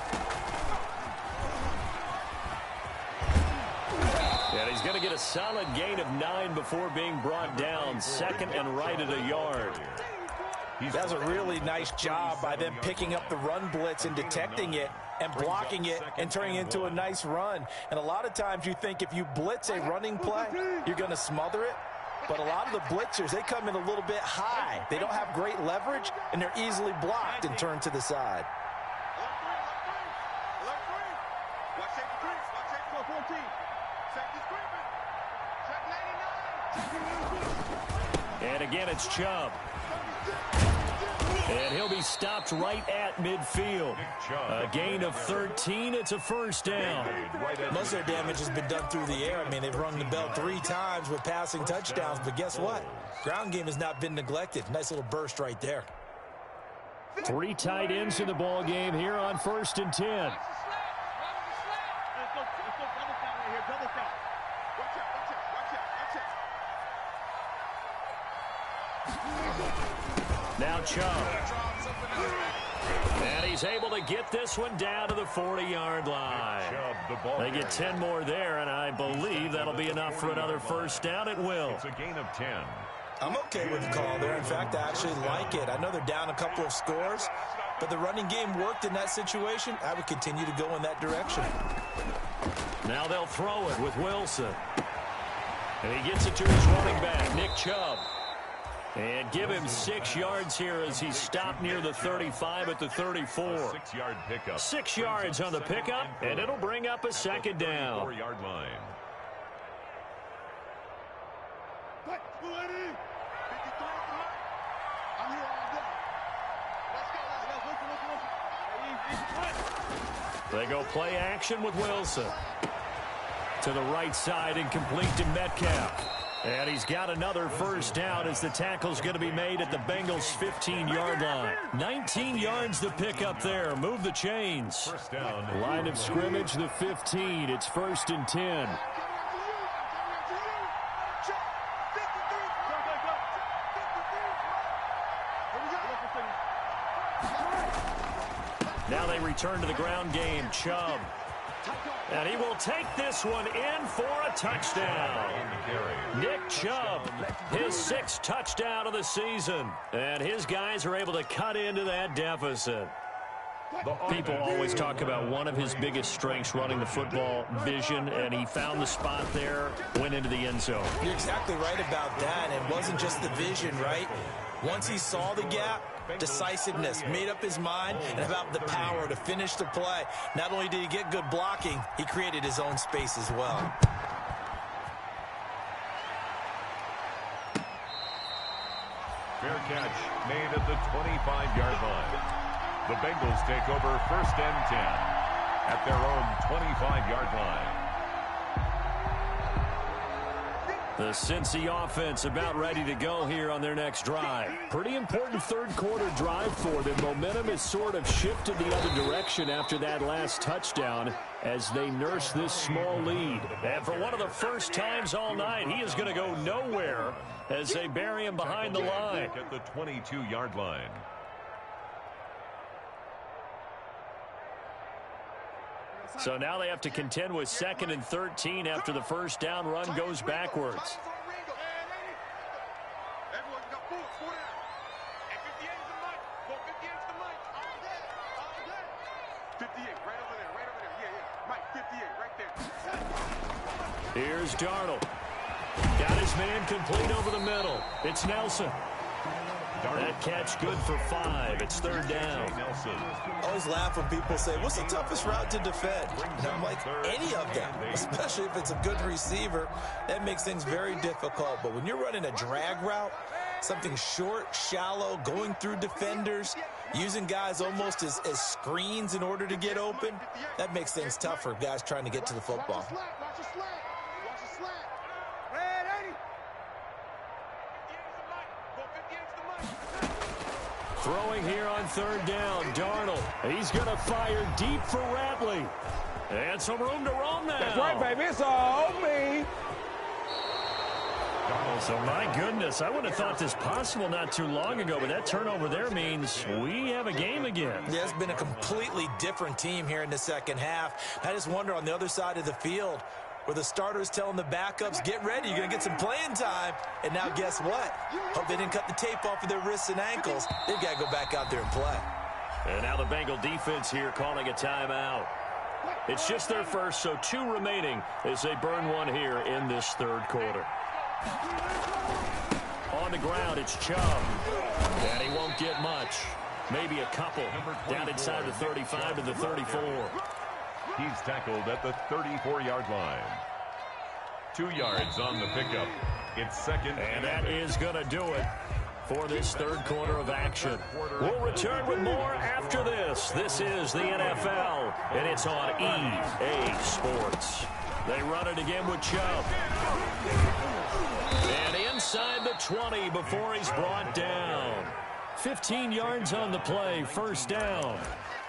And he's going to get a solid gain of 9 before being brought down. 2nd and right at a yard. That's a really nice job by them picking up the run blitz and detecting it and blocking it and turning it into a nice run. And a lot of times you think if you blitz a running play, you're going to smother it. But a lot of the blitzers, they come in a little bit high. They don't have great leverage, and they're easily blocked and turned to the side. And again, it's Chubb. And he'll be He's stopped right at midfield. A gain of 13. It's a first down. Most of their damage has been done through the air. I mean, they've rung the bell 3 times with passing touchdowns, but guess what? Ground game has not been neglected. Nice little burst right there. 3 tight ends in the ball game here on 1st and 10. Now Chubb. And he's able to get this one down to the 40-yard line. They get 10 more there, and I believe that'll be enough for another first down. It will. It's a gain of 10. I'm okay with the call there. In fact, I actually like it. I know they're down a couple of scores, but the running game worked in that situation. I would continue to go in that direction. Now they'll throw it with Wilson. And he gets it to his running back, Nick Chubb. And give him 6 yards here as he's stopped near the 35 at the 34. 6-yard pickup. 6 yards on the pickup, and it'll bring up a second down. 4-yard line. They go play action with Wilson. To the right side and complete to Metcalf. And he's got another first down as the tackle's going to be made at the Bengals' 15-yard line. 19 yards to pick up there. Move the chains. First down. Line of scrimmage, the 15. It's 1st and 10. Now they return to the ground game. Chubb. And he will take this one in for a touchdown. Nick Chubb, his 6th touchdown of the season. And his guys are able to cut into that deficit. People always talk about one of his biggest strengths running the football, vision, and he found the spot there, went into the end zone. You're exactly right about that. It wasn't just the vision, right? Once he saw the gap, decisiveness, made up his mind, and about the power to finish the play. Not only did he get good blocking, he created his own space as well. Fair catch made at the 25-yard line. The Bengals take over 1st and 10 at their own 25-yard line. The Cincy offense about ready to go here on their next drive. Pretty important 3rd quarter drive for them. Momentum has sort of shifted the other direction after that last touchdown as they nurse this small lead. And for one of the first times all night, he is going to go nowhere as they bury him behind the line. At the 22-yard line. So now they have to contend with 2nd and 13 after the first down run goes backwards. Here's Darnold. Got his man complete over the middle. It's Nelson. That catch good for 5. It's 3rd down. I always laugh when people say, what's the toughest route to defend? And I'm like, any of them, especially if it's a good receiver. That makes things very difficult. But when you're running a drag route, something short, shallow, going through defenders, using guys almost as screens in order to get open, that makes things tough for guys trying to get to the football. Throwing here on 3rd down, Darnold. He's going to fire deep for Ratley. And some room to roam now. That's right, baby. It's all me. So, my goodness, I would have thought this possible not too long ago, but that turnover there means we have a game again. Yeah, it's been a completely different team here in the second half. I just wonder on the other side of the field, where the starters telling the backups, get ready, you're going to get some playing time. And now guess what? Hope they didn't cut the tape off of their wrists and ankles. They've got to go back out there and play. And now the Bengal defense here calling a timeout. It's just their first, so 2 remaining as they burn one here in this 3rd quarter. On the ground, it's Chubb. And he won't get much. Maybe a couple down inside the 35 to the 34. He's tackled at the 34-yard line. 2 yards on the pickup. It's 2nd. And that is going to do it. for this third quarter of action. We'll return with more after this. This is the NFL, and it's on EA Sports. They run it again with Chubb. And inside the 20 before he's brought down. 15 yards on the play, first down.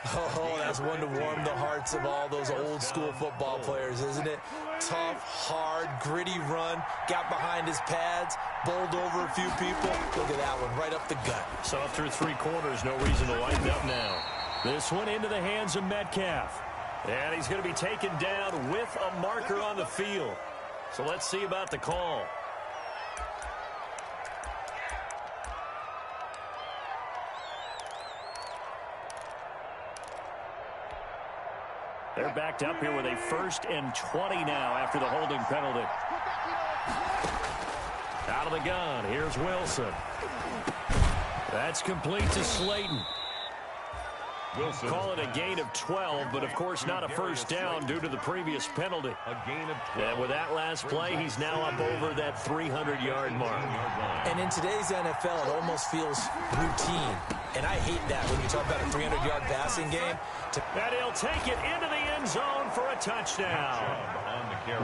Oh, that's one to warm the hearts of all those old-school football players, isn't it? Tough, hard, gritty run, got behind his pads, bowled over a few people. Look at that one, right up the gut. So through 3 quarters, no reason to lighten up now. This one into the hands of Metcalf. And he's going to be taken down with a marker on the field. So let's see about the call. They're backed up here with a 1st and 20 now after the holding penalty. Out of the gun, here's Wilson. That's complete to Slayton. Wilson. Call it a gain of 12, but of course not a first down due to the previous penalty. A gain of 12. And with that last play, he's now up over that 300-yard mark. And in today's NFL, it almost feels routine. And I hate that when you talk about a 300-yard passing game. And he'll take it into the end zone for a touchdown.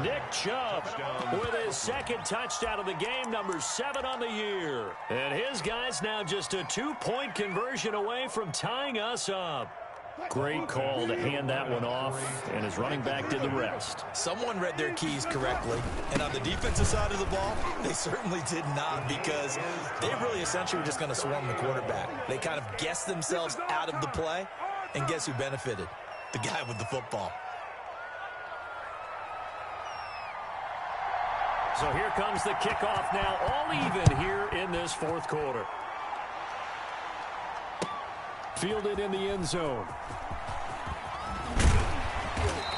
Nick Chubb with his 2nd touchdown of the game, number 7 on the year. And his guy's now just a 2-point conversion away from tying us up. Great call to hand that one off, and his running back did the rest. Someone read their keys correctly, and on the defensive side of the ball, they certainly did not, because they really essentially were just going to swarm the quarterback. They kind of guessed themselves out of the play, and guess who benefited? The guy with the football. So here comes the kickoff now, all even here in this 4th quarter. Fielded in the end zone.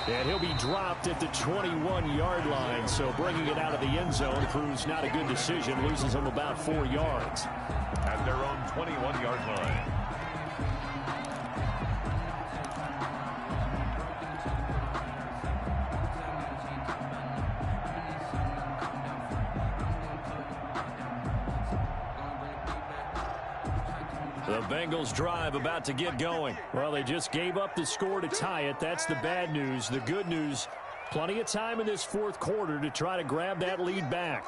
And he'll be dropped at the 21-yard line, so bringing it out of the end zone proves not a good decision, loses him about 4 yards. At their own 21-yard line. The Bengals drive about to get going. Well, they just gave up the score to tie it. That's the bad news. The good news, plenty of time in this 4th quarter to try to grab that lead back.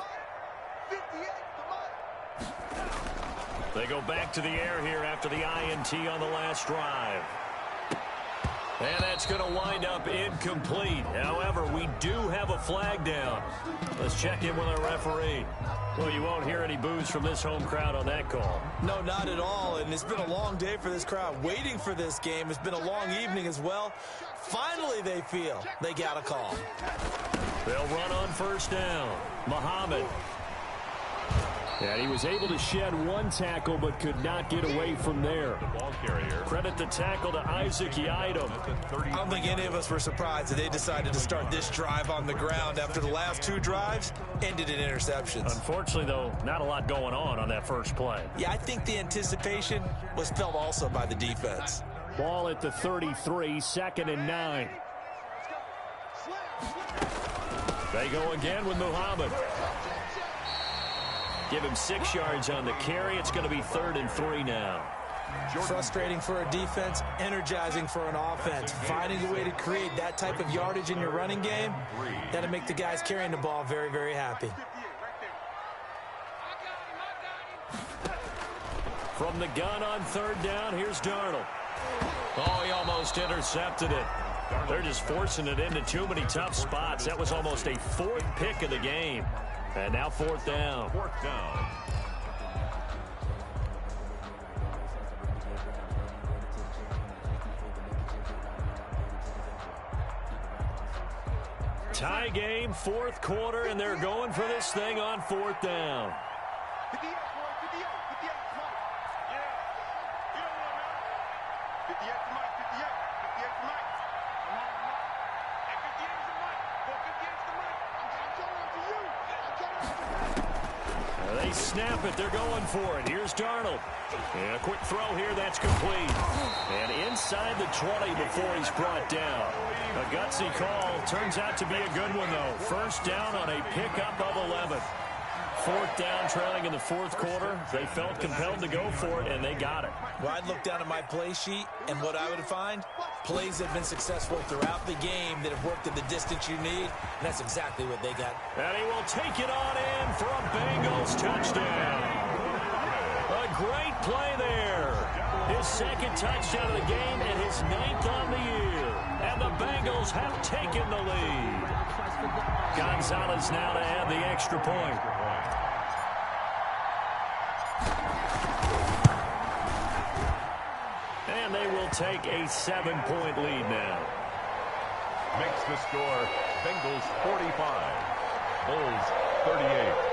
They go back to the air here after the INT on the last drive. And that's going to wind up incomplete. However, we do have a flag down. Let's check in with our referee. Well, you won't hear any boos from this home crowd on that call. No, not at all, and it's been a long day for this crowd waiting for this game. It's been a long evening as well. Finally, they feel they got a call. They'll run on 1st down. Muhammad. And he was able to shed 1 tackle, but could not get away from there. The ball carrier. Credit the tackle to Isaac Yiadom. I don't think any of us were surprised that they decided to start this drive on the ground after the last 2 drives ended in interceptions. Unfortunately, though, not a lot going on that first play. Yeah, I think the anticipation was felt also by the defense. Ball at the 33, 2nd and 9. They go again with Muhammad. Give him 6 yards on the carry. It's going to be 3rd and 3 now. Frustrating for a defense, energizing for an offense. Finding a way to create that type of yardage in your running game, that'll make the guys carrying the ball very, very happy. From the gun on 3rd down, here's Darnold. Oh, he almost intercepted it. They're just forcing it into too many tough spots. That was almost a 4th pick of the game. And now 4th down. 4th down. Tie game, 4th quarter, and they're going for this thing on 4th down. 58, 58, Mike. Yeah. You don't want to know. 58 to Mike, 58. 58 to Mike. Come on, Mike. Hey, 58 to Mike. Go 58 to Mike. I'm calling to you. I'm calling to you. They snap it. They're going for it. Here's Darnold. And a quick throw here. That's complete. And inside the 20 before he's brought down. A gutsy call. Turns out to be a good one, though. 1st down on a pickup of 11. 4th down, trailing in the 4th quarter. They felt compelled to go for it, and they got it. Well, I'd look down at my play sheet, and what I would find, plays that have been successful throughout the game that have worked at the distance you need, and that's exactly what they got. And he will take it on in for a Bengals touchdown. A great play there. His 2nd touchdown of the game and his 9th on the year. And the Bengals have taken the lead. Gonzalez now to add the extra point. And they will take a 7-point lead now. Makes the score Bengals 45, Bulls 38.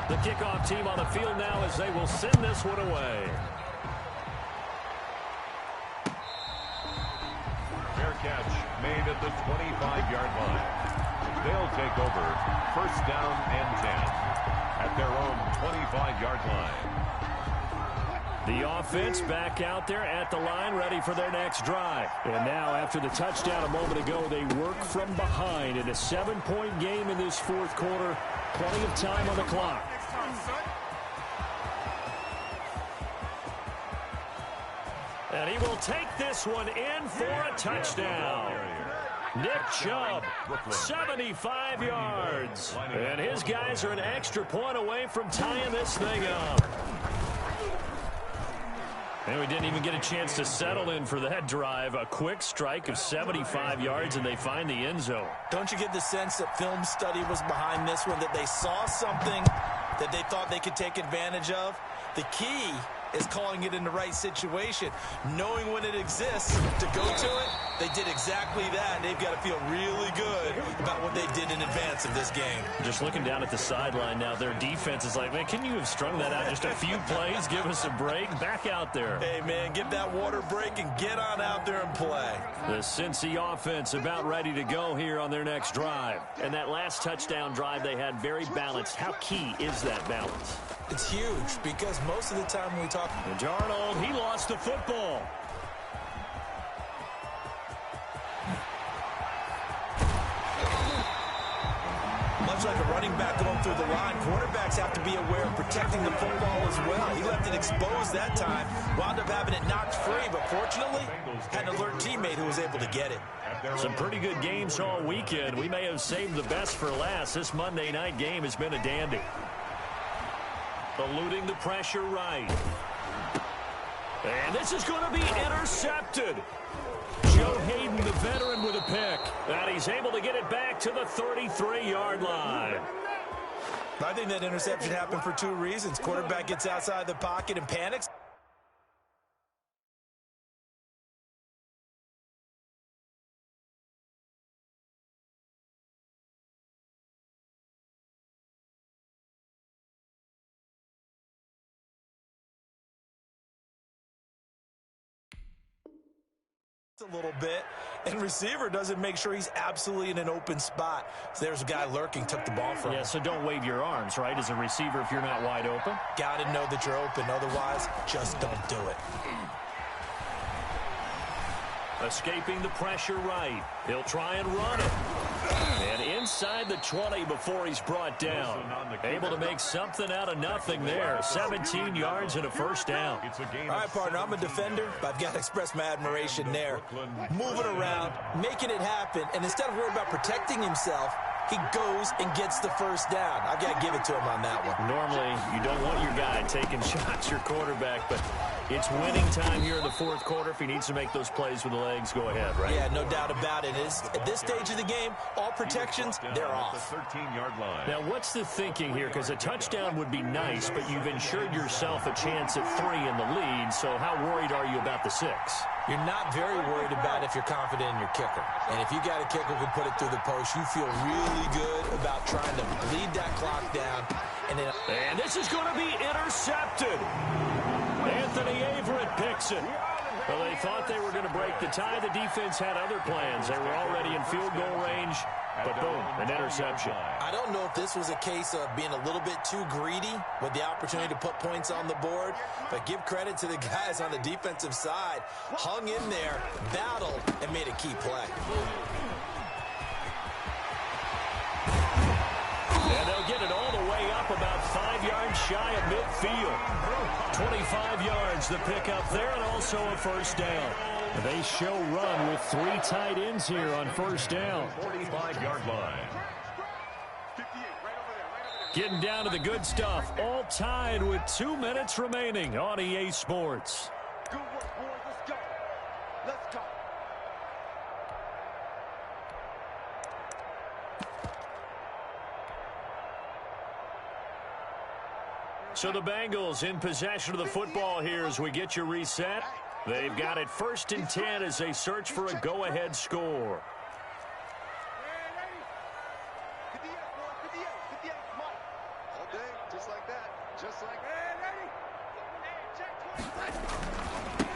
The kickoff team on the field now as they will send this one away. Fair catch made at the 25-yard line. They'll take over 1st down and 10 at their own 25-yard line. The offense back out there at the line, ready for their next drive. And now, after the touchdown a moment ago, they work from behind in a 7-point game in this 4th quarter. Plenty of time on the clock. And he will take this one in for a touchdown. Nick Chubb, 75 yards. And his guys are an extra point away from tying this thing up. And we didn't even get a chance to settle in for that drive. A quick strike of 75 yards, and they find the end zone. Don't you get the sense that film study was behind this one, that they saw something that they thought they could take advantage of? The key is calling it in the right situation, knowing when it exists to go to it. They did exactly that. They've got to feel really good about what they did in advance of this game. Just looking down at the sideline now, their defense is like, man, can you have strung that out just a few plays? Give us a break. Back out there. Hey, man, get that water break and get on out there and play. The Cincy offense about ready to go here on their next drive. And that last touchdown drive they had very balanced. How key is that balance? It's huge because most of the time when we talk... And Darnold, he lost the football. Much like a running back going through the line, quarterbacks have to be aware of protecting the football as well. He left it exposed that time, wound up having it knocked free, but fortunately, had an alert teammate who was able to get it. Some pretty good games all weekend. We may have saved the best for last. This Monday night game has been a dandy. Eluding the pressure right. And this is going to be intercepted. Joe Hayden, the veteran, with a pick. And he's able to get it back to the 33-yard line. I think that interception happened for 2 reasons. Quarterback gets outside the pocket and panics. A little bit, and receiver doesn't make sure he's absolutely in an open spot. So there's a guy lurking, took the ball from him. Yeah, so don't wave your arms, right, as a receiver if you're not wide open. Got to know that you're open, otherwise just don't do it. Escaping the pressure right. He'll try and run it. And inside the 20 before he's brought down. Able to make something out of nothing there. 17 yards and a first down. All right, partner, I'm a defender, but I've got to express my admiration there. Moving around, making it happen, and instead of worrying about protecting himself, he goes and gets the first down. I've got to give it to him on that one. Normally, you don't want your guy taking shots, your quarterback, but it's winning time here in the 4th quarter. If he needs to make those plays with the legs, go ahead, right? Yeah, no doubt about it. At this stage of the game, all protections, they're off. The 13-yard line. Now, what's the thinking here? Because a touchdown would be nice, but you've ensured yourself a chance at 3 in the lead, so how worried are you about the 6? You're not very worried about if you're confident in your kicker. And if you got a kicker who can put it through the post, you feel really good about trying to bleed that clock down. And this is going to be intercepted. Anthony Averett picks it. Well, they thought they were going to break the tie. The defense had other plans. They were already in field goal range, but boom, an interception. I don't know if this was a case of being a little bit too greedy with the opportunity to put points on the board, but give credit to the guys on the defensive side. Hung in there, battled, and made a key play. And they'll get it all the way up about 5 yards shy of midfield. 25 yards the pickup there, and also a first down. They show run with 3 tight ends here on first down. 45-yard line. Getting down to the good stuff. All tied with 2 minutes remaining on EA Sports. Good work, boys. Let's go. Let's go. So the Bengals in possession of the football here as we get you reset. They've got it 1st and 10 as they search for a go-ahead score.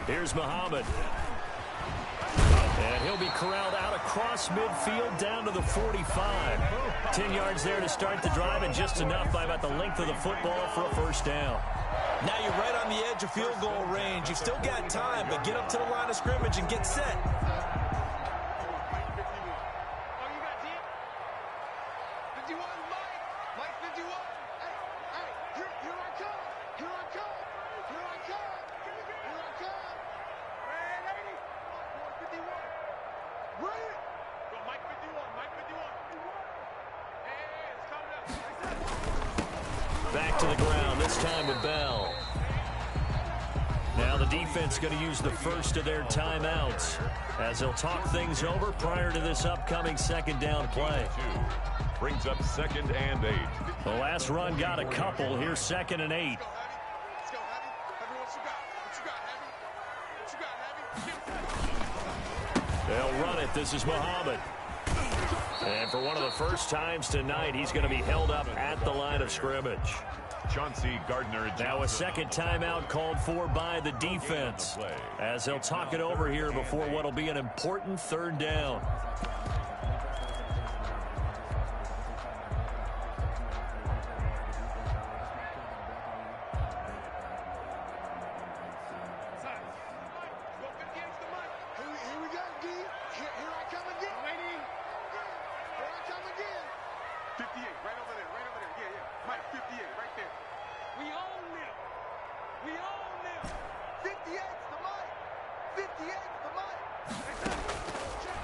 Here's Muhammad. And he'll be corralled out across midfield down to the 45. 10 yards there to start the drive, and just enough by about the length of the football for a first down. Now you're right on the edge of field goal range. You've still got time, but get up to the line of scrimmage and get set. Back to the ground, this time with Bell. Now the defense going to use the first of their timeouts as they'll talk things over prior to this upcoming second down play. Brings up 2nd and 8. The last run got a couple. Here's 2nd and 8. They'll run it. This is Muhammad. And for one of the first times tonight, he's going to be held up at the line of scrimmage. Chauncey Gardner. Now a second timeout called for by the defense as they'll talk it over here before what will be an important 3rd down.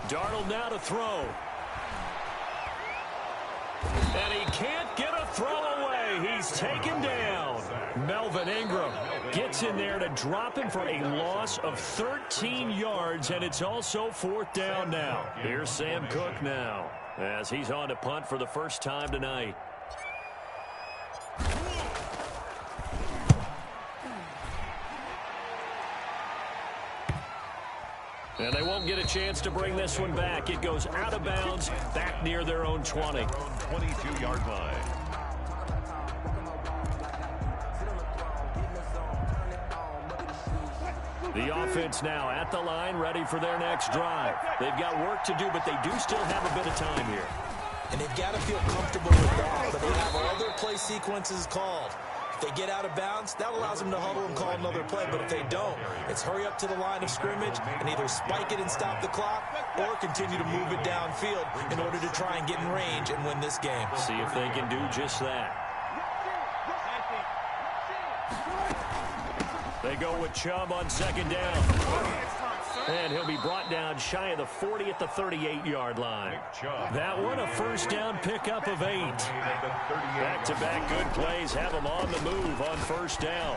Darnold now to throw. And he can't get a throw away. He's taken down. Melvin Ingram gets in there to drop him for a loss of 13 yards, and it's also 4th down now. Here's Sam Cook now as he's on to punt for the first time tonight. And they won't get a chance to bring this one back. It goes out of bounds, back near their own 20. 22-yard line. The offense now at the line, ready for their next drive. They've got work to do, but they do still have a bit of time here. And they've got to feel comfortable with that, but they have all their play sequences called. If they get out of bounds, that allows them to huddle and call another play. But if they don't, it's hurry up to the line of scrimmage and either spike it and stop the clock or continue to move it downfield in order to try and get in range and win this game. See if they can do just that. They go with Chubb on 2nd down. And he'll be brought down shy of the 40 at the 38-yard line. That one a first down pickup of 8. Back-to-back good plays have him on the move on first down.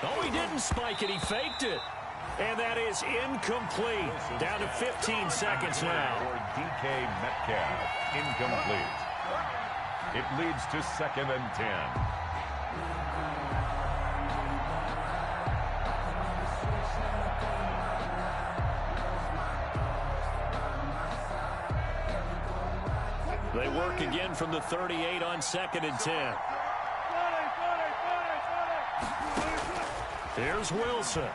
Oh, he didn't spike it. He faked it. And that is incomplete. Down to 15 seconds now. For DK Metcalf, incomplete. It leads to 2nd and 10. They work again from the 38 on 2nd and 10. Here's Wilson.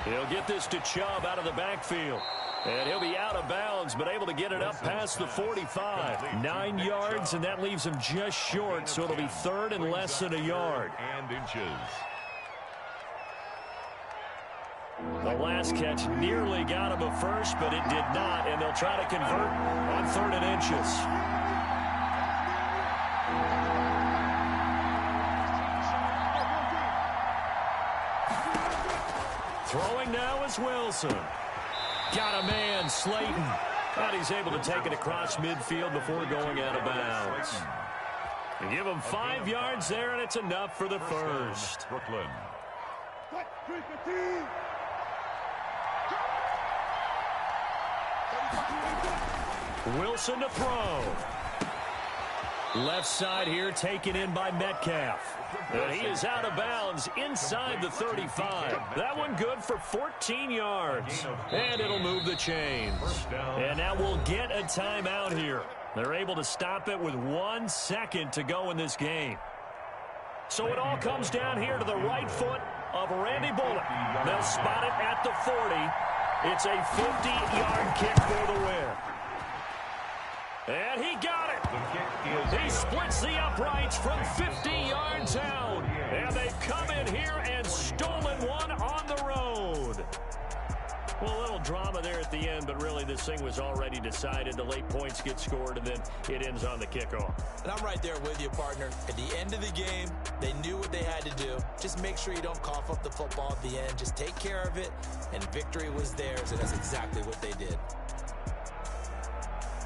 He'll get this to Chubb out of the backfield. And he'll be out of bounds, but able to get it up past the 45. 9 yards, and that leaves him just short, so it'll be third and less than a yard. And inches. The last catch nearly got him a first, but it did not, and they'll try to convert on third and inches. Throwing now is Wilson. Got a man, Slayton. And he's able to take it across midfield before going out of bounds. And give him 5 yards there, and it's enough for the first. Brooklyn. Wilson to throw. Left side here taken in by Metcalf. And he is out of bounds inside the 35. That one good for 14 yards. And it'll move the chains. And now we'll get a timeout here. They're able to stop it with 1 second to go in this game. So it all comes down here to the right foot of Randy Bullock. They'll spot it at the 40. It's a 50-yard kick for the win. And he got it. He splits the uprights from 50 yards out. And they've come in here and stolen one on the road. Well, a little drama there at the end, but really this thing was already decided. The late points get scored, and then it ends on the kickoff. And I'm right there with you, partner. At the end of the game, they knew what they had to do. Just make sure you don't cough up the football at the end. Just take care of it, and victory was theirs, and that's exactly what they did.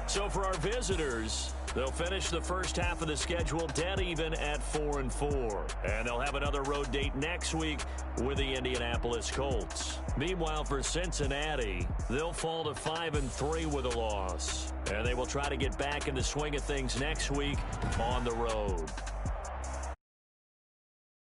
So for our visitors, they'll finish the first half of the schedule dead even at 4-4. And they'll have another road date next week with the Indianapolis Colts. Meanwhile, for Cincinnati, they'll fall to 5-3 with a loss. And they will try to get back in the swing of things next week on the road.